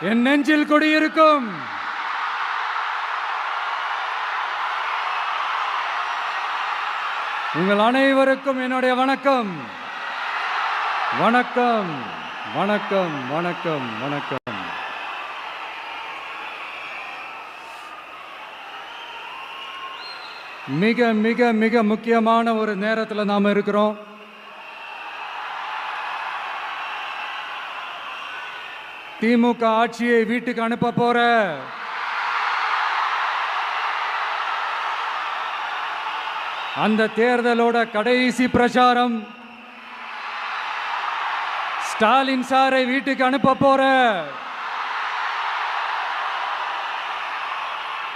என் நெஞ்சில் குடியிருக்கும் உங்கள் அனைவருக்கும் என்னுடைய வணக்கம். வணக்கம் வணக்கம் வணக்கம் வணக்கம். மிக மிக மிக முக்கியமான ஒரு நேரத்தில் நாம் இருக்கிறோம். திமுக ஆட்சியை வீட்டுக்கு அனுப்ப போற அந்த தேர்தலோட கடைசி பிரச்சாரம். ஸ்டாலின் சாரை வீட்டுக்கு அனுப்ப போற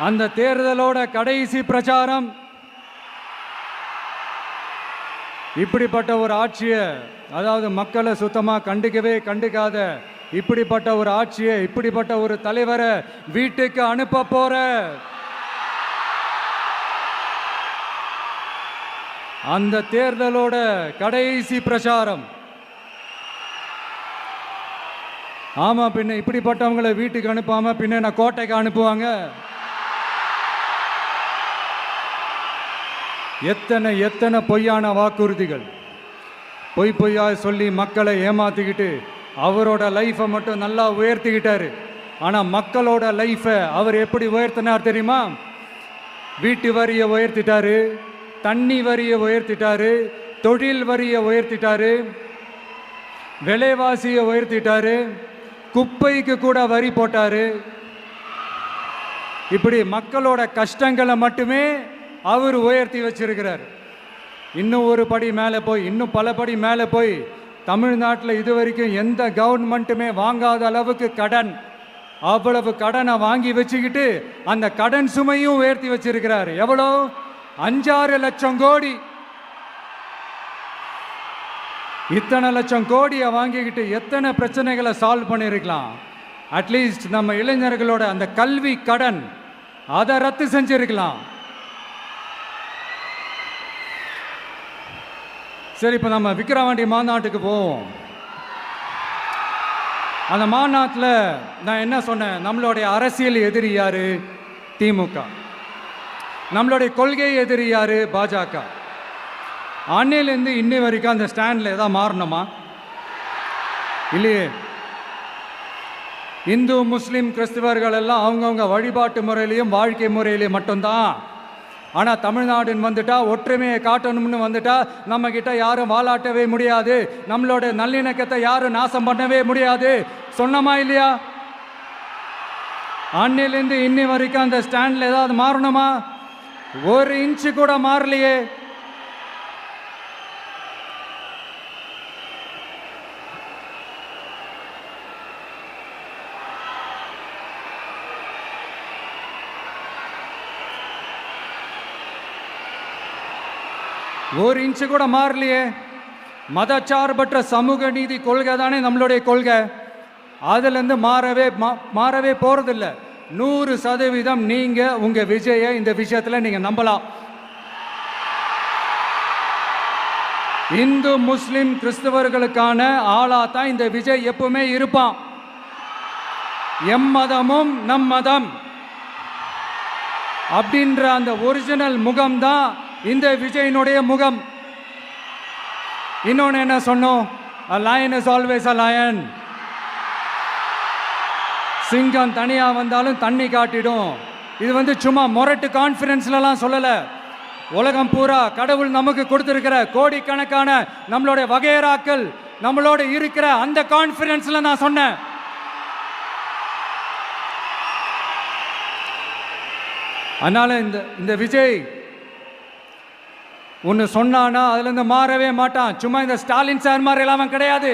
அந்த தேர்தலோட கடைசி பிரச்சாரம். இப்படிப்பட்ட ஒரு ஆட்சியை, அதாவது மக்களை சுத்தமா கண்டுக்காத இப்படிப்பட்ட ஒரு ஆட்சியை, இப்படிப்பட்ட ஒரு தலைவரை வீட்டுக்கு அனுப்ப போற அந்த தேர்தலோட கடைசி பிரச்சாரம். ஆமா, பின்ன இப்படிப்பட்டவங்களை வீட்டுக்கு அனுப்பாம பின்ன நான் கோட்டைக்கு அனுப்புவாங்க? எத்தனை எத்தனை பொய்யான வாக்குறுதிகள், பொய்யா சொல்லி மக்களை ஏமாத்திக்கிட்டு அவரோட லைஃபை மட்டும் நல்லா உயர்த்திக்கிட்டாரு. ஆனால் மக்களோட லைஃபை அவர் எப்படி உயர்த்தினார் தெரியுமா? வீட்டு வரியை உயர்த்திட்டாரு, தண்ணி வரியை உயர்த்திட்டாரு, தொழில் வரியை உயர்த்திட்டாரு, விலைவாசியை உயர்த்திட்டாரு, குப்பைக்கு கூட வரி போட்டாரு. இப்படி மக்களோட கஷ்டங்களை மட்டுமே அவர் உயர்த்தி வச்சிருக்கிறார். இன்னும் ஒரு படி மேலே போய், இன்னும் பல படி மேலே போய், தமிழ்நாட்டில் இது வரைக்கும் எந்த கவர்மெண்ட்டுமே வாங்காத அளவுக்கு கடன், அவ்வளவு கடனை வாங்கி வச்சுக்கிட்டு அந்த கடன் சுமையும் உயர்த்தி வச்சிருக்கிறார். எவ்வளோ? 5-6 லட்சம் கோடி. இத்தனை லட்சம் கோடியை வாங்கிக்கிட்டு எத்தனை பிரச்சனைகளை சால்வ் பண்ணியிருக்கலாம். அட்லீஸ்ட் நம்ம இளைஞர்களோட அந்த கல்வி கடன் அதை ரத்து செஞ்சிருக்கலாம். சரி, இப்போ நம்ம விக்கிரவாண்டி மாநாட்டுக்கு போவோம். அந்த மாநாட்டில் நான் என்ன சொன்னேன்? நம்மளுடைய அரசியல் எதிரி யாரு? திமுக. நம்மளுடைய கொள்கை எதிரி யாரு? பாஜக. அன்னையிலேருந்து இன்னி வரைக்கும் அந்த ஸ்டாண்டில் ஏதாவது மாறணுமா? இல்லையே. இந்து முஸ்லீம் கிறிஸ்தவர்கள் எல்லாம் அவங்கவுங்க வழிபாட்டு முறையிலையும் வாழ்க்கை முறையிலையும் மட்டும்தான். ஆனால் தமிழ்நாடுன்னு வந்துட்டா, ஒற்றுமையை காட்டணும்னு வந்துட்டா, நம்ம கிட்ட யாரும் வாலாட்டவே முடியாது, நம்மளோட நல்லிணக்கத்தை யாரும் நாசம் பண்ணவே முடியாது. சொன்னமா இல்லையா? அன்னிலேருந்து இன்னி வரைக்கும் அந்த ஸ்டாண்டில் ஏதாவது மாறணுமா? 1 இன்ச்சு கூட மாறலையே. ஒரு இன்ச்சு கூட மாறலையே. மதச்சார்பற்ற சமூக நீதி கொள்கை தானே நம்மளுடைய கொள்கை. அதுலேருந்து மாறவே போறதில்லை. 100% நீங்க உங்க விஜயை இந்த விஷயத்துல நீங்க நம்பலாம். இந்து முஸ்லிம் கிறிஸ்தவர்களுக்கான ஆளா தான் இந்த விஜய் எப்பவுமே இருப்பான். எம் மதமும் நம் மதம் அப்படின்ற அந்த ஒரிஜினல் முகம் தான் இந்த விஜயினுடைய முகம். இன்னொன்னு என்ன சொன்னோம்? A lion is always a lion. சிங்கம் தனியா வந்தாலும் தண்ணி காட்டிடும். இது சும்மா மொரட்டு கான்ஃபரன்ஸ்லாம் சொல்லல. உலகம் பூரா கடவுள் நமக்கு கொடுத்திருக்கிற கோடிக்கணக்கான நம்மளுடைய வகையறாக்கள் நம்மளோட இருக்கிற அந்த கான்ஃபரன்ஸ்ல நான் சொன்னேன். அதனால இந்த விஜய் ஒன்று சொன்னானா அதுல இருந்து மாறவே மாட்டான். சும்மா இந்த ஸ்டாலின் சார் மாதிரி எல்லாம் கிடையாது.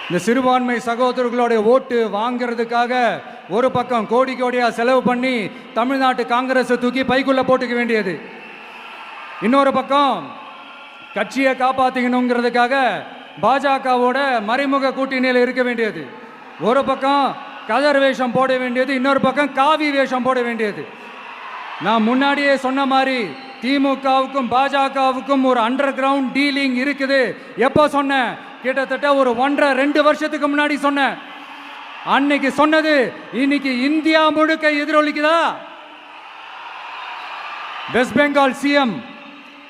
இந்த சிறுபான்மை சகோதரர்களுடைய ஓட்டு வாங்கிறதுக்காக ஒரு பக்கம் கோடி கோடியா செலவு பண்ணி தமிழ்நாட்டு காங்கிரஸை தூக்கி பைக்குள்ள போட்டுக்க வேண்டியது, இன்னொரு பக்கம் கட்சியை காப்பாற்றிக்கணுங்கிறதுக்காக பாஜகவோட மறைமுக கூட்டணியில் இருக்க வேண்டியது, ஒரு பக்கம் கதர் வேஷம் போட வேண்டியது, இன்னொரு பக்கம் காவி வேஷம் போட வேண்டியது. நான் முன்னாடியே சொன்ன மாதிரி திமுகவுக்கும் பாஜகவுக்கும் ஒரு அண்டர் கிரவுண்ட் டீலிங் இருக்குது. எப்போ சொன்னேன்? கிட்டத்தட்ட ஒரு 1.5-2 வருஷத்துக்கு முன்னாடி சொன்னேன். அன்னைக்கு சொன்னது இன்னைக்கு இந்தியா முழுக்க எதிரொலிக்குதா? West Bengal CM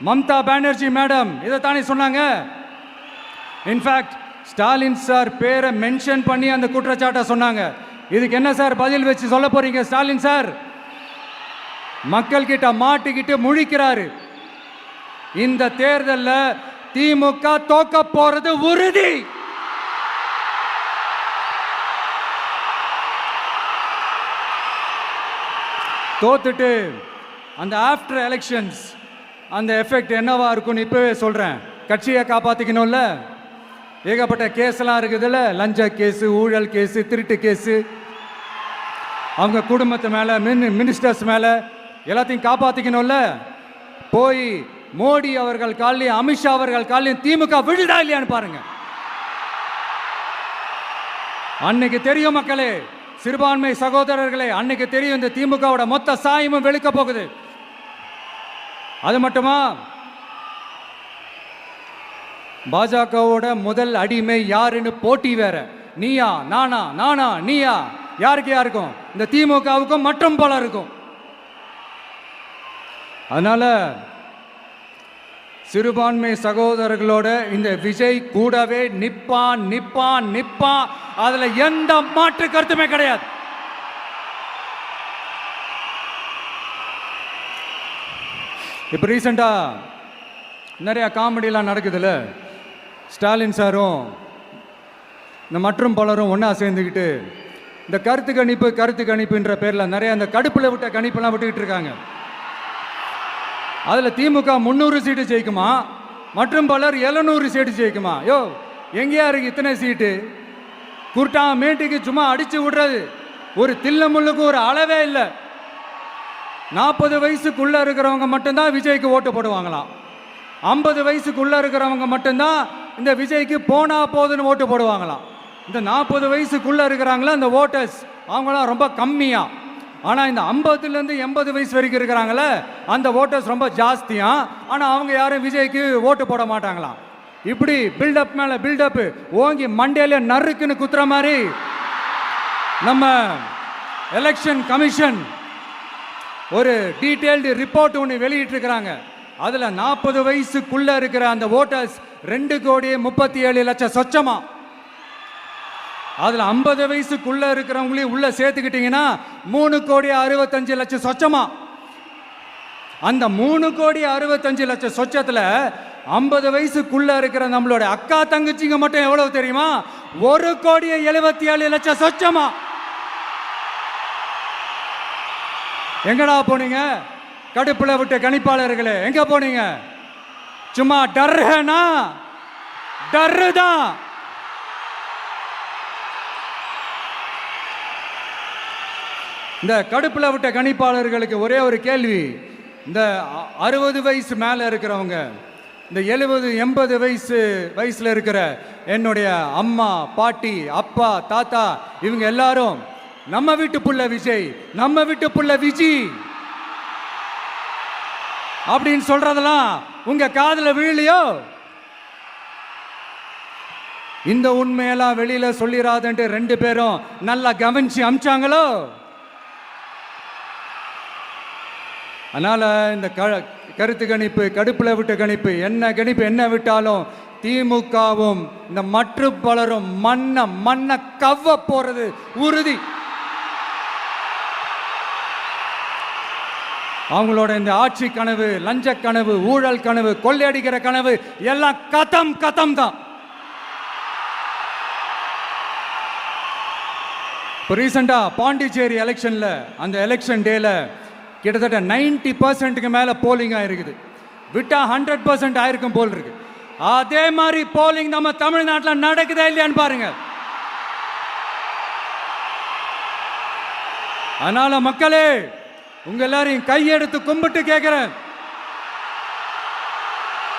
Mamata Banerjee madam இதைத்தானே சொன்னாங்க. இன்ஃபேக்ட் ஸ்டாலின் சார் பேரை மென்ஷன் பண்ணி அந்த குற்றச்சாட்டை சொன்னாங்க. இதுக்கு என்ன சார் பதில் வச்சு சொல்ல போறீங்க? ஸ்டாலின் சார் மக்கள் கிட்ட மாட்டிக்கிட்டு முழிக்கிறாரு. இந்த தேர்தலில் திமுக தோக்க போறது உறுதி. தோத்துட்டு அந்த ஆஃப்டர் எலெக்ஷன்ஸ் அந்த எஃபெக்ட் என்னவா இருக்கும்னு இப்பவே சொல்றேன். கட்சியை காப்பாத்திக்கணும்ல, ஏகப்பட்ட கேஸ்லாம் இருக்குதுல்ல, லஞ்ச கேஸு, ஊழல் கேஸு, திருட்டு கேஸு, அவங்க குடும்பத்து மேலே, மினிஸ்டர்ஸ் மேலே எல்லாத்தையும் காப்பாற்றிக்கணும்ல. போய் மோடி அவர்கள் காலையும் அமித்ஷா அவர்கள் காலையும் திமுக விழுதா இல்லையான்னு பாருங்க. அன்னைக்கு தெரியும் மக்களே, சிறுபான்மை சகோதரர்களே, அன்னைக்கு தெரியும் இந்த திமுகவோட மொத்த சாயமும் வெளுக்க போகுது. அது மட்டுமா, பாஜகவோட முதல் அடிமை யாருன்னு போட்டி வேற. நீயா நானா, நானா நீயா, யாருக்கு யாருக்கும், இந்த திமுகவுக்கும் மற்றும் பலருக்கும். அதனால சிறுபான்மை சகோதரர்களோட இந்த விஜய் கூடவே நிப்பான் நிப்பான் நிப்பான். அதுல எந்த மாற்று கருத்துமே கிடையாது. இப்ப ரீசெண்டா நிறைய காமெடியெல்லாம் நடக்குதுல்ல. ஸ்டாலின் சாரும் இந்த மற்றும் பலரும் ஒன்றா சேர்ந்துக்கிட்டு இந்த கருத்து கணிப்புன்ற பேரில் நிறைய அந்த கடுப்பில் விட்ட கணிப்பெல்லாம் விட்டுக்கிட்டு இருக்காங்க. அதில் திமுக 300 சீட்டு ஜெயிக்குமா, மற்றும் பலர் 700 சீட்டு ஜெயிக்குமா? யோ, எங்கேயா இருக்கு இத்தனை சீட்டு? குர்ட்டா மேட்டுக்கு சும்மா அடிச்சு விடுறது. ஒரு தில்லமுள்ளுக்கு ஒரு அளவே இல்லை. 40 வயசுக்குள்ள இருக்கிறவங்க மட்டும்தான் விஜய்க்கு ஓட்டு போடுவாங்களாம். 50 வயசுக்குள்ள இருக்கிறவங்க மட்டும்தான் இந்த விஜய்க்கு போனா போதுன்னு ஓட்டு போடுவாங்களாம். இந்த 40 வயசுக்குள்ள இருக்கிறாங்களா இந்த ஓட்டர்ஸ், அவங்களாம் ரொம்ப கம்மியா. ஆனால் இந்த 50லேருந்து 80 வயசு வரைக்கும் இருக்கிறாங்களே அந்த ஓட்டர்ஸ் ரொம்ப ஜாஸ்தியா. ஆனால் அவங்க யாரும் விஜய்க்கு ஓட்டு போட மாட்டாங்களாம். இப்படி பில்டப் மேலே பில்டப் ஓங்கி மண்டையில நறுக்குன்னு குத்துற மாதிரி நம்ம எலெக்ஷன் கமிஷன் ஒரு டீட்டெயில்டு ரிப்போர்ட் ஒன்று வெளியிட்டிருக்கிறாங்க. அதில் 40 வயசுக்குள்ள இருக்கிற அந்த ஓட்டர்ஸ் 2,37,00,000 சொச்சமா. அதில் 50 வயசுக்குள்ள இருக்கிறவங்களையும் உள்ள சேர்த்துக்கிட்டீங்கன்னா 3,65,00,000 சொச்சமா. அந்த 3,65,00,000 சொச்சத்தில் 50 வயசுக்குள்ள இருக்கிற நம்மளோட அக்கா தங்கச்சிங்க மட்டும் எவ்வளவு தெரியுமா? 1,77,00,000 சொச்சமா. எங்கடா போனீங்க கடுப்புல விட்ட கணிப்பாளர்களே? எங்க போனீங்க? சும்மா டர்னா டர்ரு தான். இந்த கடுப்புல விட்ட கணிப்பாளர்களுக்கு ஒரே ஒரு கேள்வி. இந்த 60 வயசு மேலே இருக்கிறவங்க, இந்த 70-80 வயசுல இருக்கிற என்னுடைய அம்மா, பாட்டி, அப்பா, தாத்தா, இவங்க எல்லாரும் நம்ம வீட்டு புள்ள விஜய், நம்ம வீட்டு புள்ள விஜி அப்படின்னு சொல்றதெல்லாம் உங்க காதுல விழலையோ? இந்த உண்மையெல்லாம் வெளியில சொல்லிராதுன்ட்டு 2 பேரும் நல்லா கவனிச்சு அமிச்சாங்களோ? அதனால இந்த கருத்து கணிப்பு, கடுப்புல விட்ட கணிப்பு, என்ன விட்டாலும் திமுகவும் இந்த மற்ற பலரும் மண்ண கவ்வ போறது உறுதி. அவங்களோட இந்த ஆட்சி கனவு, லஞ்ச கனவு, ஊழல் கனவு, கொள்ளையடிக்கிற கனவு எல்லாம் கதம் தான். இப்போ ரீசெண்டா பாண்டிச்சேரி எலெக்ஷன்ல, அந்த எலெக்ஷன் டேல கிட்டத்தட்ட 90% மேல போலிங் ஆயிருக்குது. விட்டா 100% ஆயிருக்கும் போல் இருக்கு. அதே மாதிரி போலிங் நம்ம தமிழ்நாட்டில் நடக்குதா இல்லையான்னு பாருங்க. அதனால மக்களே, உங்க எல்லாரையும் கையெடுத்து கும்பிட்டு கேட்கிறேன்,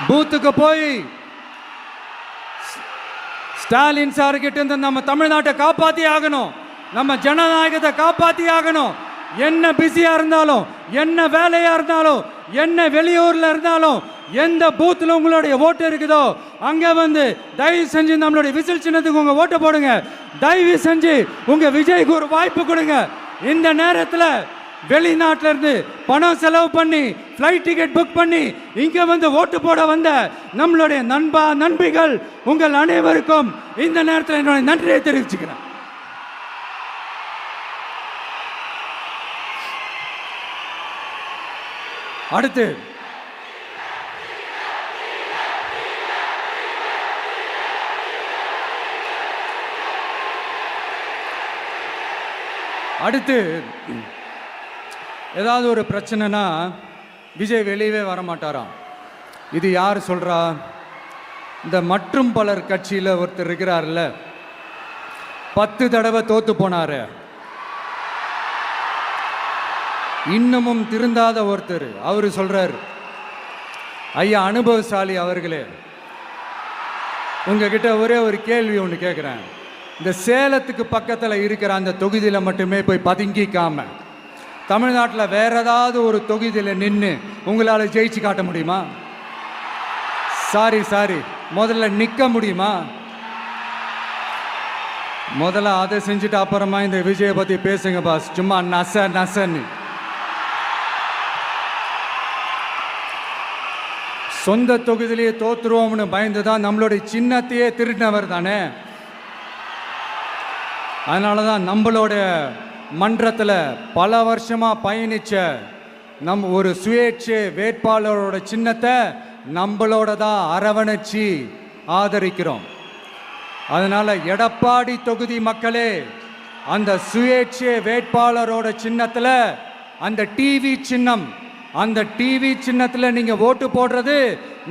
பூத்துக்கு போய் ஸ்டாலின் சார் கிட்ட இருந்து நம்ம தமிழ்நாட்டை காப்பாத்தி ஆகணும், நம்ம ஜனநாயகத்தை காப்பாத்தி ஆகணும். என்ன பிஸியா இருந்தாலும், என்ன வேலையா இருந்தாலும், என்ன வெளியூர்ல இருந்தாலும், எந்த பூத்துல உங்களுடைய ஓட்டு இருக்குதோ அங்க வந்து தயவு செஞ்சு நம்மளுடைய விசில் சின்னத்துக்கு உங்க ஓட்டு போடுங்க. தயவு செஞ்சு உங்க விஜய்க்கு ஒரு வாய்ப்பு கொடுங்க. இந்த நேரத்தில் வெளிநாட்டில இருந்து பணம் செலவு பண்ணி ஃப்ளைட் டிக்கெட் புக் பண்ணி இங்க வந்து ஓட்டு போட வந்த நம்மளுடைய நண்பிகள் உங்கள் அனைவருக்கும் இந்த நேரத்தில் என்னுடைய நன்றியை தெரிவிச்சுக்கிறேன். அடுத்து ஏதாவது ஒரு பிரச்சனைனா விஜய் வெளியவே வரமாட்டாராம். இது யார் சொல்றா? இந்த மற்றும் பலர் கட்சியில் ஒருத்தர் இருக்கிறார்ல, 10 தடவை தோத்து போனாரு, இன்னமும் திருந்தாத ஒருத்தர். அவரு சொல்றாரு, ஐயா அனுபவசாலி அவர்களே, உங்ககிட்ட ஒரே ஒரு கேள்வி ஒன்று கேட்குறேன். இந்த சேலத்துக்கு பக்கத்தில் இருக்கிற அந்த தொகுதியில் மட்டுமே போய் பதுங்கிக்காம தமிழ்நாட்டில் வேற ஏதாவது ஒரு தொகுதியில் நின்று உங்களால் ஜெயிச்சு காட்ட முடியுமா? சாரி முதல்ல நிற்க முடியுமா? முதல்ல அதை செஞ்சுட்டு அப்புறமா இந்த விஜயை பற்றி பேசுங்க பாஸ். சும்மா நசன்னு சொந்த தொகுதியிலேயே தோத்துருவோம்னு பயந்து தான் நம்மளுடைய சின்னத்தையே திருடினவர் தானே. அதனால தான் நம்மளோட மன்றத்தில் பல வருஷமாக பயணித்த ஒரு சுயேட்சை வேட்பாளரோட சின்னத்தை நம்மளோட தான் அரவணைச்சி ஆதரிக்கிறோம். அதனால் எடப்பாடி தொகுதி மக்களே, அந்த சுயேட்சை வேட்பாளரோட சின்னத்தில் அந்த டிவி சின்னம், அந்த டிவி சின்னத்தில் நீங்கள் ஓட்டு போடுறது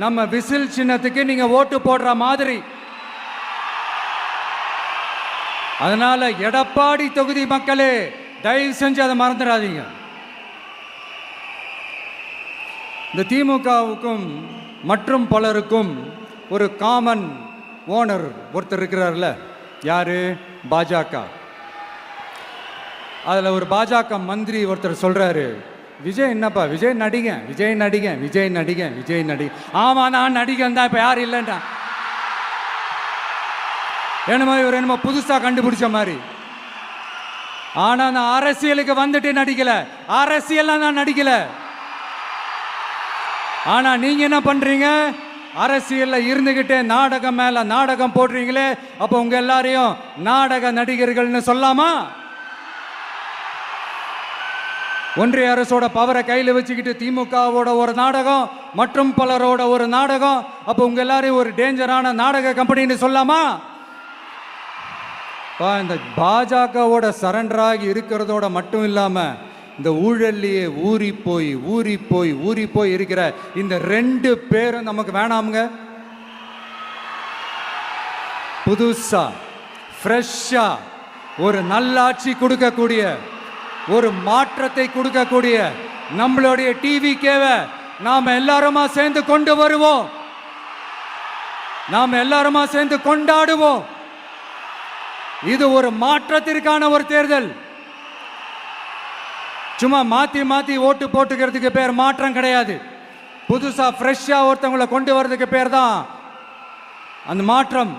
நம்ம விசில் சின்னத்துக்கு நீங்கள் ஓட்டு போடுற மாதிரி. அதனால எடப்பாடி தொகுதி மக்களே, தயவு செஞ்சு அதை மறந்துடாதீங்க. இந்த திமுகவுக்கும் மற்றும் பலருக்கும் ஒரு காமன் ஓனர் ஒருத்தர் இருக்கிறார்ல, யாரு? பாஜக. அதில் ஒரு பாஜக மந்திரி ஒருத்தர் சொல்றாரு, விஜய் என்னப்பா விஜய் நடிகன். ஆமா நான் நடிகன் தான், இப்போ யாரும் இல்லைன்றா. என்னமோ இவர் என்னமோ புதுசாக கண்டுபிடிச்ச மாதிரி. ஆனால் நான் அரசியலுக்கு வந்துட்டு நடிக்கல, அரசியல்லாம் நான் நடிக்கல. ஆனால் நீங்கள் என்ன பண்ணுறீங்க? அரசியலில் இருந்துக்கிட்டே நாடகம் மேலே நாடகம் போடுறீங்களே, அப்போ உங்கள் எல்லாரையும் நாடக நடிகர்கள்னு சொல்லாமா? ஒன்றிய அரசோட பவரை கையில் வச்சுக்கிட்டு திமுகவோட ஒரு நாடகம், மற்றும் பலரோட ஒரு நாடகம், அப்போ உங்கள் எல்லாரையும் ஒரு டேஞ்சரான நாடக கம்பெனின்னு சொல்லாமா? இந்த பாஜகவோட சரண்டராகி இருக்கிறதோட மட்டும் இல்லாமல் இந்த ஊழல்லையே ஊறி போய் இருக்கிற இந்த 2 பேரும் நமக்கு வேணாமுங்க. புதுசா ஃப்ரெஷ்ஷா ஒரு நல்லாட்சி கொடுக்கக்கூடிய, ஒரு மாற்றத்தை கொடுக்கக்கூடிய நம்மளுடைய டிவிக்கேவை நாம் எல்லாருமா சேர்ந்து கொண்டு வருவோம், நாம் எல்லாருமா சேர்ந்து கொண்டாடுவோம். இது ஒரு மாற்றத்திற்கான ஒரு தேர்தல். சும்மா மாத்தி ஓட்டு போட்டுக்கிறதுக்கு பேர் மாற்றம் கிடையாது. புதுசா ஃப்ரெஷ்ஷா ஒருத்தவங்களை கொண்டு வர்றதுக்கு பேர் தான் அந்த மாற்றம்.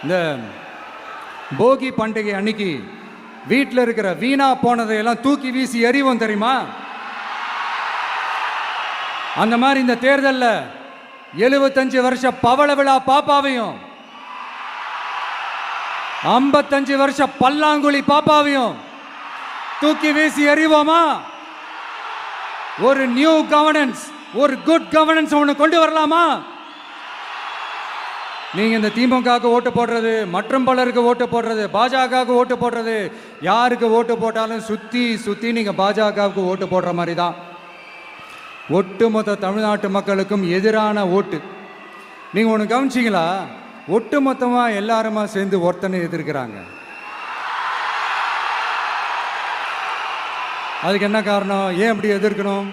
இந்த போகி பண்டிகை அன்னைக்கு வீட்டில் இருக்கிற வீணா போனதையெல்லாம் தூக்கி வீசி எறிவோம் தெரியுமா? அந்த மாதிரி இந்த தேர்தலில் 75 வருஷ பவள விழா பாப்பாவையும் 55 வருஷ பல்லாங்குழி பாப்பாவையும் தூக்கி வீசி எறிவோமா? ஒரு நியூ கவர்னன்ஸ், ஒரு குட் கவர்னன்ஸ் ஒன்று கொண்டு வரலாமா? நீங்க இந்த திமுகவுக்கு ஓட்டு போடுறது, மற்றும் பலருக்கு ஓட்டு போடுறது, பாஜகவுக்கு ஓட்டு போடுறது, யாருக்கு ஓட்டு போட்டாலும் சுத்தி நீங்க பாஜகவுக்கு ஓட்டு போடுற மாதிரி தான். ஒட்டுமொத்த தமிழ்நாட்டு மக்களுக்கும் எதிரான ஓட்டு. நீங்கள் ஒன்று கவனிச்சிங்களா? ஒட்டுமொத்தமாக எல்லாருமா சேர்ந்து ஒருத்தனை எதிர்க்கிறாங்க. அதுக்கு என்ன காரணம்? ஏன் அப்படி எதிர்க்கணும்?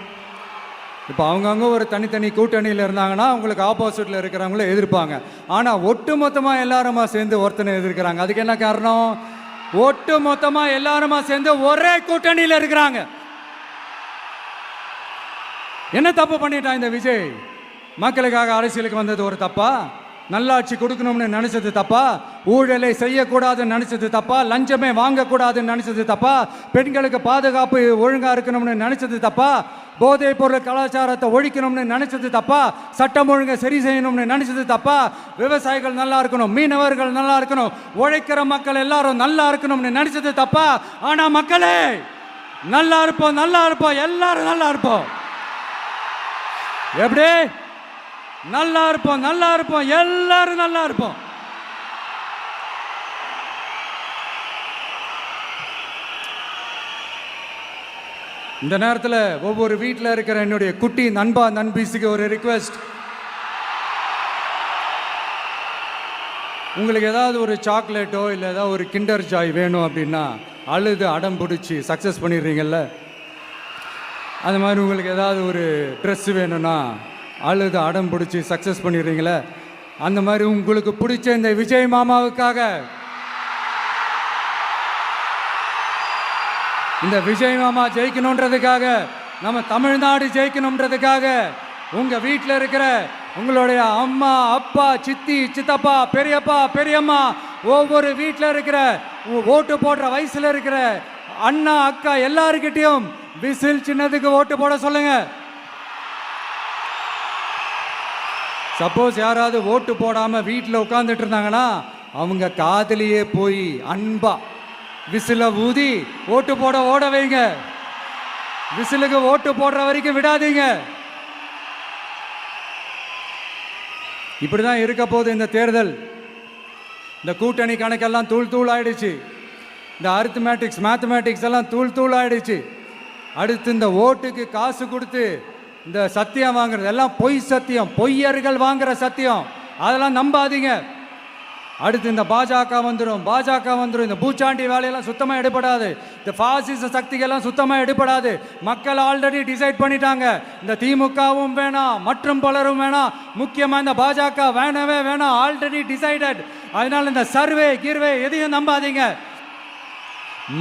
இப்போ அவங்கவுங்க ஒரு தனித்தனி கூட்டணியில் இருந்தாங்கன்னா அவங்களுக்கு ஆப்போசிட்டில் இருக்கிறவங்கள எதிர்ப்பாங்க. ஆனால் ஒட்டுமொத்தமாக எல்லாருமா சேர்ந்து ஒருத்தனை எதிர்க்கிறாங்க. அதுக்கு என்ன காரணம்? ஒட்டு மொத்தமா எல்லாருமா சேர்ந்து ஒரே கூட்டணியில் இருக்கிறாங்க. என்ன தப்பு பண்ணிட்டான் இந்த விஜய்? மக்களுக்காக அரசியலுக்கு வந்தது ஒரு தப்பா? நல்லாட்சி கொடுக்கணும்னு நினைச்சது தப்பா? ஊழலை செய்யக்கூடாதுன்னு நினைச்சது தப்பா? லஞ்சமே வாங்கக்கூடாதுன்னு நினைச்சது தப்பா? பெண்களுக்கு பாதுகாப்பு ஒழுங்கா இருக்கணும்னு நினைச்சது தப்பா? போதைப் பொருள் கலாச்சாரத்தை ஒழிக்கணும்னு நினைச்சது தப்பா? சட்டம் ஒழுங்கை சரி செய்யணும்னு நினைச்சது தப்பா? விவசாயிகள் நல்லா இருக்கணும், மீனவர்கள் நல்லா இருக்கணும், உழைக்கிற மக்கள் எல்லாரும் நல்லா இருக்கணும்னு நினைச்சது தப்பா? ஆனா மக்களே நல்லா இருப்போம், நல்லா இருப்போம், எல்லாரும் நல்லா இருப்போம். எப்படி நல்லா இருப்போம், நல்லா இருப்போம், எல்லாரும் நல்லா இருப்போம். இந்த நேரத்தில் ஒவ்வொரு வீட்டில் இருக்கிற என்னுடைய குட்டி நண்பா நண்பீஸுக்கு ஒரு ரிக்வெஸ்ட். உங்களுக்கு ஏதாவது ஒரு சாக்லேட்டோ இல்லை ஏதாவது ஒரு கிண்டர் ஜாய் வேணும் அப்படின்னா அழுது அடம் பிடிச்சி சக்ஸஸ் பண்ணிடுறீங்கல்ல, அது மாதிரி உங்களுக்கு ஏதாவது ஒரு ட்ரெஸ் வேணும்னா அழுது அடம் பிடிச்சி சக்ஸஸ் பண்ணிடுறீங்களே, அந்த மாதிரி உங்களுக்கு பிடிச்ச இந்த விஜய் மாமாவுக்காக, இந்த விஜய் மாமா ஜெயிக்கணுன்றதுக்காக, நம்ம தமிழ்நாடு ஜெயிக்கணுன்றதுக்காக உங்க வீட்டில் இருக்கிற உங்களுடைய அம்மா அப்பா சித்தி சித்தப்பா பெரியப்பா பெரியம்மா ஒவ்வொரு வீட்டில் இருக்கிற ஓட்டு போடுற வயசுல இருக்கிற அண்ணா அக்கா எல்லாருக்கிட்டையும் விசில் சின்னதுக்கு ஓட்டு போட சொல்லுங்க. சப்போஸ் யாராவது ஓட்டு போடாம வீட்டில் உட்கார்ந்துட்டு இருந்தாங்கன்னா அவங்க காதலியே போய் அன்பா விசில ஊதி ஓட்டு போட ஓட வைங்க. விசிலுக்கு ஓட்டு போடுற வரைக்கும் விடாதீங்க. இப்படிதான் இருக்க போது இந்த தேர்தல். இந்த கூட்டணி கணக்கெல்லாம் தூள் தூள் ஆயிடுச்சு. இந்த அரித்மேட்டிக்ஸ் மேத்தமேட்டிக்ஸ் எல்லாம் தூள் தூள் ஆயிடுச்சு. அடுத்து இந்த ஓட்டுக்கு காசு கொடுத்து இந்த சத்தியம் வாங்குறது எல்லாம் பொய் சத்தியம், பொய்யர்கள் வாங்குற சத்தியம், அதெல்லாம் நம்பாதீங்க. அடுத்து இந்த பாஜக வந்துடும், இந்த பூச்சாண்டி வேலையெல்லாம் சுத்தமாக எடுபடாது. இந்த பாசிச சக்திகள்லாம் சுத்தமாக எடுபடாது. மக்கள் ஆல்ரெடி டிசைட் பண்ணிட்டாங்க, இந்த திமுகவும் வேணாம் மற்றும் பலரும் வேணாம், முக்கியமாக இந்த பாஜக வேணவே வேணாம், ஆல்ரெடி டிசைடட். அதனால இந்த சர்வே கிர்வே எதையும் நம்பாதீங்க.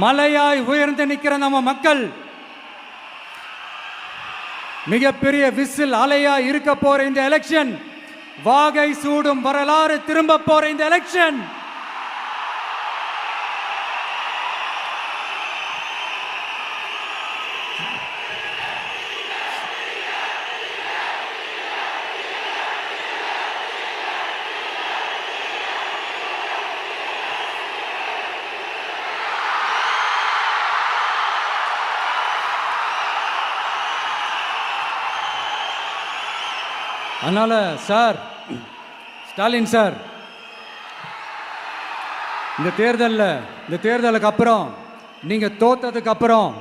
மலையாய் உயர்ந்து நிற்கிற நம்ம மக்கள் மிகப்பெரிய விசில் அலையா இருக்க போற இந்த எலெக்ஷன், வாகை சூடும் வரலாறு திரும்ப போற இந்த எலெக்ஷன், அதனால சார் ஸ்டாலின் சார், இந்த தேர்தலுக்கு அப்புறம் நீங்க தோத்ததுக்கு அப்புறம்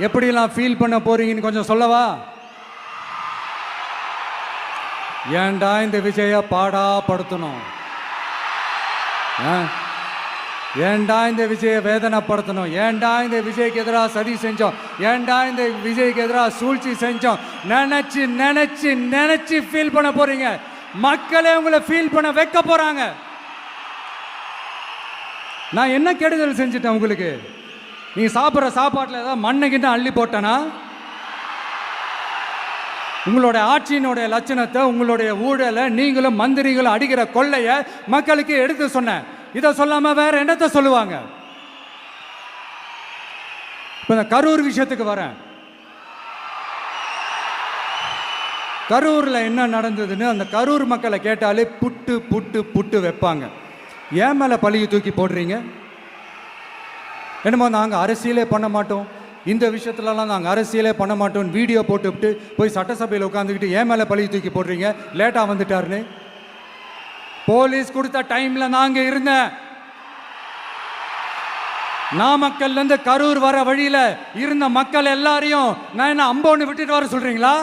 எப்படிலாம் ஃபீல் பண்ண போறீங்கன்னு கொஞ்சம் சொல்லவா? ஏன்டா இந்த விஜய பாடா படுத்தணும், ஏன்டா இந்த விஜயை வேதனைப்படுத்தணும், ஏன்டா இந்த விஜய்க்கு எதிராக சதி செஞ்சோம், ஏன்டா இந்த விஜய்க்கு எதிராக சூழ்ச்சி செஞ்சோம் நினைச்சு நினைச்சு நினைச்சு ஃபீல் பண்ண போறீங்க. மக்களே உங்களை ஃபீல் பண்ண வைக்க போறாங்க. நான் என்ன கெடுதல் செஞ்சுட்டேன் உங்களுக்கு? நீங்க சாப்பிட்ற சாப்பாட்டில் ஏதாவது மண்ணை கிட்ட அள்ளி போட்டேனா? உங்களுடைய ஆட்சியினுடைய லட்சணத்தை, உங்களுடைய ஊழலை, நீங்களும் மந்திரிகளும் அடிக்கிற கொள்ளைய மக்களுக்கு எடுத்து சொன்னேன். இதை சொல்லாம வேற என்னத்தை சொல்லுவாங்க? இப்ப இந்த கரூர் விஷயத்துக்கு வரேன். கரூர்ல என்ன நடந்ததுன்னு அந்த கரூர் மக்களை கேட்டாலே புட்டு புட்டு புட்டு வைப்பாங்க. ஏன் மேல பழியை தூக்கி போடுறீங்க? என்னமோ நாங்கள் அரசியலே பண்ண மாட்டோம், இந்த விஷயத்துலலாம் நாங்கள் அரசியலே பண்ண மாட்டோம் வீடியோ போட்டுவிட்டு போய் சட்டசபையில் உட்காந்துக்கிட்டு ஏன் மேலே பழியை தூக்கி போடுறீங்க? லேட்டாக வந்துட்டாருன்னு போலீஸ் கொடுத்த டைம்ல நாங்க இருந்தேன். நாமக்கல்ல இருந்து கரூர் வர வழியில இருந்த மக்கள் எல்லாரையும் நான் என்ன அம்போன்னு விட்டுட்டு வர சொல்றீங்களா?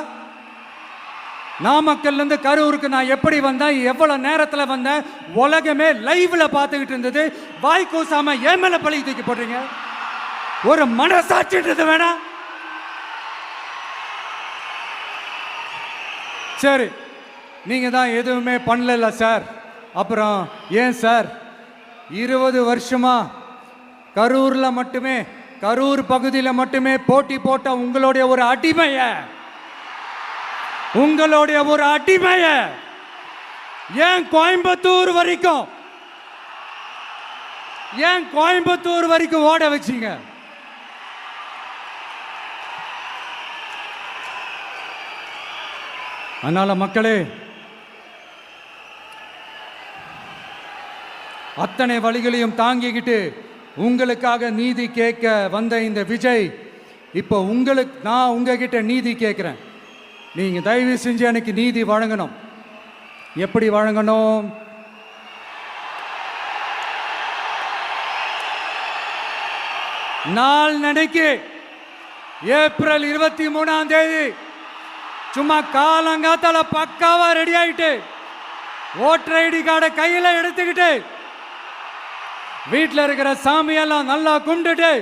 நாமக்கல்ல இருந்து கரூருக்கு நான் எப்படி வந்தேன், எவ்வளவு நேரத்தில் வந்தேன், உலகமே லைவ்ல பார்த்துக்கிட்டு இருந்தது. வாய் கூசாம ஏன் மேல பழி தூக்கி போடுறீங்க? ஒரு மனசாட்சின்றது வேணாம்? சரி, நீங்க தான் எதுவுமே பண்ணல சார், அப்புறம் ஏன் சார் 20 வருஷமா கரூர்ல மட்டுமே, கரூர் பகுதியில் மட்டுமே போட்டி போட்ட உங்களுடைய ஒரு அடிமைய, உங்களுடைய ஒரு அடிமைய ஏன் கோயம்புத்தூர் வரைக்கும், ஏன் கோயம்புத்தூர் வரைக்கும் ஓட வச்சீங்க? அதனால மக்களே, அத்தனை வழிகளையும் தாங்கிக்கிட்டு உங்களுக்காக நீதி கேட்க வந்த இந்த விஜய், இப்போ நான் உங்ககிட்ட நீதி கேட்கிறேன். நீங்க தயவு செஞ்சு எனக்கு நீதி வழங்கணும். எப்படி வழங்கணும்? நாளைக்கு ஏப்ரல் 23ஆம் தேதி சும்மா காலங்காத்தால பக்காவா ரெடி ஆயிட்டு ஓட்டர் ஐடி கார்டை கையில எடுத்துக்கிட்டு வீட்டில் இருக்கிற சாமியெல்லாம் நல்லா கும்பிட்டுட்டு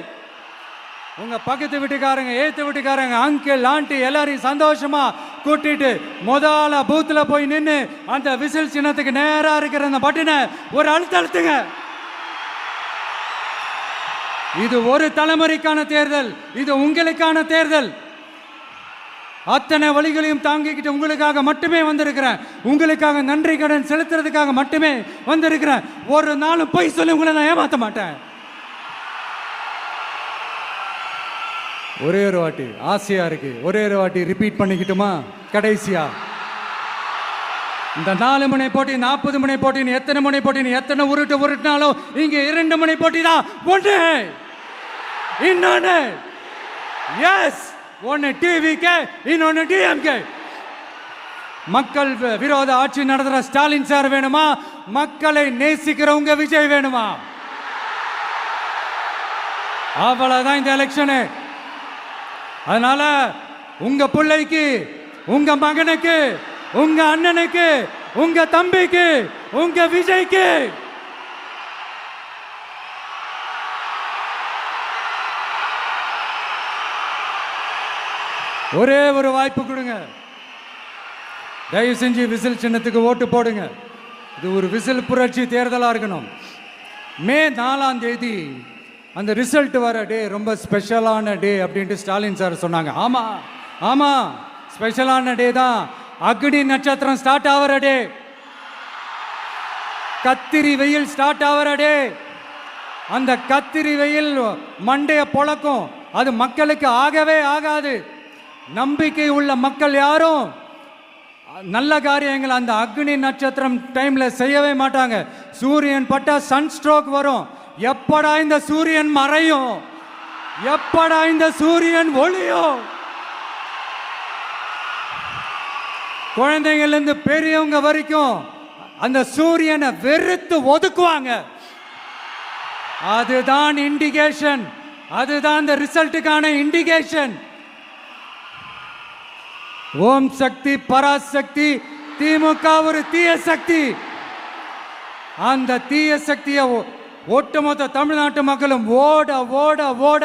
உங்க பக்கத்து வீட்டுக்காரங்க, ஏத்து வீட்டுக்காரங்க, அங்கிள் ஆண்டி எல்லாரையும் சந்தோஷமா கூட்டிட்டு முதல்ல பூத்துல போய் நின்று அந்த விசில் சின்னத்துக்கு நேரா இருக்கிற அந்த பட்டினை ஒரு அழுத்துங்க. இது ஒரு தலைமுறைக்கான தேர்தல், இது உங்களுக்கான தேர்தல். அத்தனை வழிகளையும் தாங்கிக்கிட்டு உங்களுக்காக மட்டுமே வந்திருக்கிறேன், உங்களுக்காக நன்றி கடன் செலுத்துறதுக்காக மட்டுமே வந்திருக்கிறேன். ஒரு நாளும் பொய் சொல்லி உங்களை நான் ஏமாற்ற மாட்டேன். ஒரே ஒரு வாட்டி ஆசையா இருக்கு, ஒரே ஒரு வாட்டி ரிப்பீட் பண்ணிக்கிட்டுமா? கடைசியா இந்த 4 முனை போட்டி, 40 முனை போட்டின்னு எத்தனை முனை போட்டின்னு எத்தனை உருட்டினாலும் இங்க 2 முனை போட்டி தான். ஒன்று இன்னொன்னு, எஸ், ஒன்னு டிவிகே, இன்னொன்னு டிஎம்கே. மக்கள் விரோத ஆட்சி நடத்துற ஸ்டாலின் சார் வேணுமா? மக்களை நேசிக்கிறவங்க விஜய் வேணுமா? அவ்வளவுதான் இந்த எலெக்ஷனு. அதனால உங்க பிள்ளைக்கு, உங்க மகனுக்கு, உங்க அண்ணனுக்கு, உங்க தம்பிக்கு, உங்க விஜய்க்கு ஒரே ஒரு வாய்ப்பு கொடுங்க. தயவு செஞ்சு விசில் சின்னத்துக்கு ஓட்டு போடுங்க. இது ஒரு விசில் புரட்சி தேர்தலாக இருக்கணும். மே 4ஆம் தேதி அந்த ரிசல்ட் வர டே ரொம்ப ஸ்பெஷலான டே அப்படின்ட்டு ஸ்டாலின் சார் சொன்னாங்க. ஆமா ஆமா, ஸ்பெஷலான டே தான். அக்னி நட்சத்திரம் ஸ்டார்ட் ஆகிற டே, கத்திரி வெயில் ஸ்டார்ட் ஆகிற டே. அந்த கத்திரி வெயில் மண்டைய பொழக்கும், அது மக்களுக்கு ஆகவே ஆகாது. நம்பிக்கை உள்ள மக்கள் யாரும் நல்ல காரியங்கள் அந்த அக்னி நட்சத்திரம் டைம்ல செய்யவே மாட்டாங்க. சூரியன் பட்டா சன் ஸ்ட்ரோக் வரும். எப்படா இந்த சூரியன் மறையும், எப்படா இந்த சூரியன் ஒளியும். குழந்தைங்கள்ல இருந்து பெரியவங்க வரைக்கும் அந்த சூரியனை வெறுத்து ஒதுக்குவாங்க. அதுதான் இண்டிகேஷன், அதுதான் இந்த ரிசல்ட்டுக்கான இண்டிகேஷன். ஓம் சக்தி பராசக்தி, திமுக ஒரு தீய சக்தி. அந்த தீய சக்தியை ஒட்டுமொத்த தமிழ்நாட்டு மக்களும் ஓட ஓட ஓட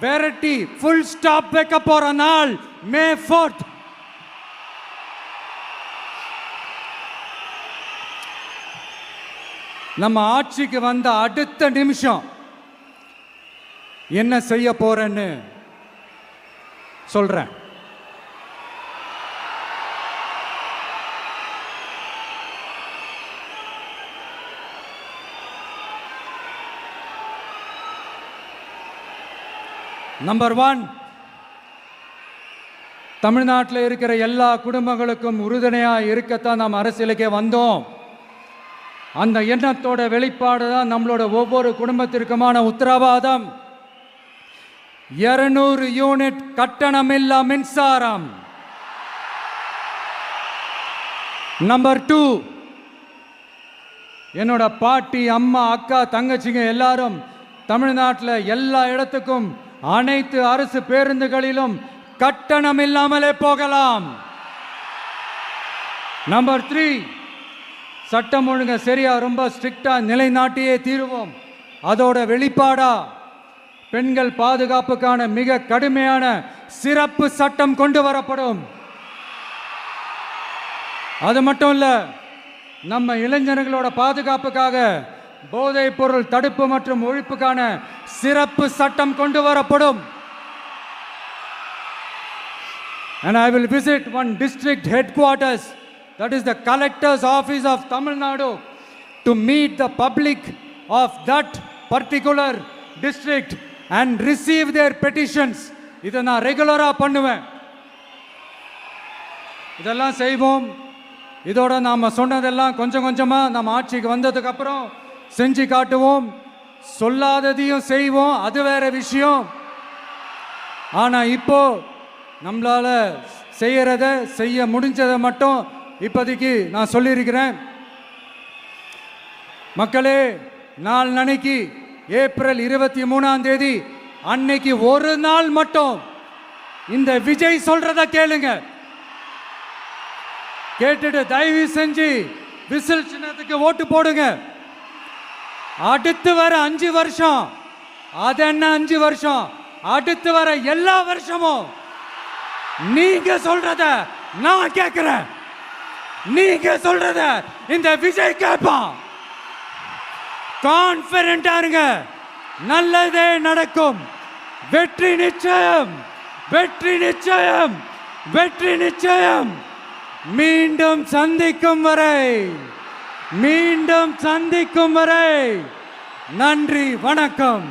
விரட்டி ஃபுல் ஸ்டாப் வைக்க போற நாள் மே 4th. நம்ம ஆட்சிக்கு வந்த அடுத்த நிமிஷம் என்ன செய்ய போறேன்னு சொல்றேன். நம்பர் 1, தமிழ்நாட்டில் இருக்கிற எல்லா குடும்பங்களுக்கும் உறுதுணையாக இருக்கத்தான் நாம் அரசியலுக்கே வந்தோம். அந்த எண்ணத்தோட வெளிப்பாடு தான் நம்மளோட ஒவ்வொரு குடும்பத்திற்குமான உத்தரவாதம். 200 யூனிட் கட்டணமில்லா மின்சாரம். நம்பர் 2, என்னோட பாட்டி, அம்மா, அக்கா, தங்கச்சிங்க எல்லாரும் தமிழ்நாட்டில் எல்லா இடத்துக்கும் அனைத்து அரசு பேருந்துகளிலும் கட்டணம் இல்லாமலே போகலாம். நம்பர் 3, சட்டம் ஒழுங்கு சரியா ரொம்ப ஸ்ட்ரிக்டா நிலைநாட்டியே தீருவோம். அதோட வெளிப்பாடா பெண்கள் பாதுகாப்புக்கான மிக கடுமையான சிறப்பு சட்டம் கொண்டு வரப்படும். அது மட்டும் இல்ல, நம்ம இளைஞர்களோட பாதுகாப்புக்காக போதைப் பொருள் தடுப்பு மற்றும் ஒழிப்புக்கான சிறப்பு சட்டம் கொண்டு வரப்படும். And I will visit one district headquarters, that is the collector's office of Tamil Nadu, to meet the public of that particular district and receive their petitions. இதை நான் ரெகுலராக பண்ணுவேன். இதெல்லாம் செய்வோம். இதோட நாம் சொன்னதெல்லாம் கொஞ்சம் கொஞ்சமாக நம்ம ஆட்சிக்கு வந்ததுக்கு அப்புறம் செஞ்சு காட்டுவோம். சொல்லாததையும் செய்வோம், அது வேற விஷயம். ஆனால் இப்போ நம்மளால செய்யறத செய்ய முடிஞ்சதை மட்டும் இப்போதைக்கு நான் சொல்லியிருக்கிறேன். மக்களே, நாளைக்கு ஏப்ரல் 23 அன்னைக்கு ஒரு நாள் மட்டும் இந்த விஜய் சொல்றத கேளுங்க. கேட்டுட்டு தயவு செஞ்சு விசில் சின்னத்துக்கு ஓட்டு போடுங்க. அடுத்து வர 5 வருஷம், அது என்ன 5 வருஷம், அடுத்து வர எல்லா வருஷமும் நீங்க சொல்றத நான் கேட்கிறேன். நீங்க சொல்றத இந்த விஜய் கேட்பான். கான்பிடென்டா இருங்க, நல்லதே நடக்கும். வெற்றி நிச்சயம், வெற்றி நிச்சயம், வெற்றி நிச்சயம். மீண்டும் சந்திக்கும் வரை, மீண்டும் சந்திக்கும் வரை நன்றி, வணக்கம்.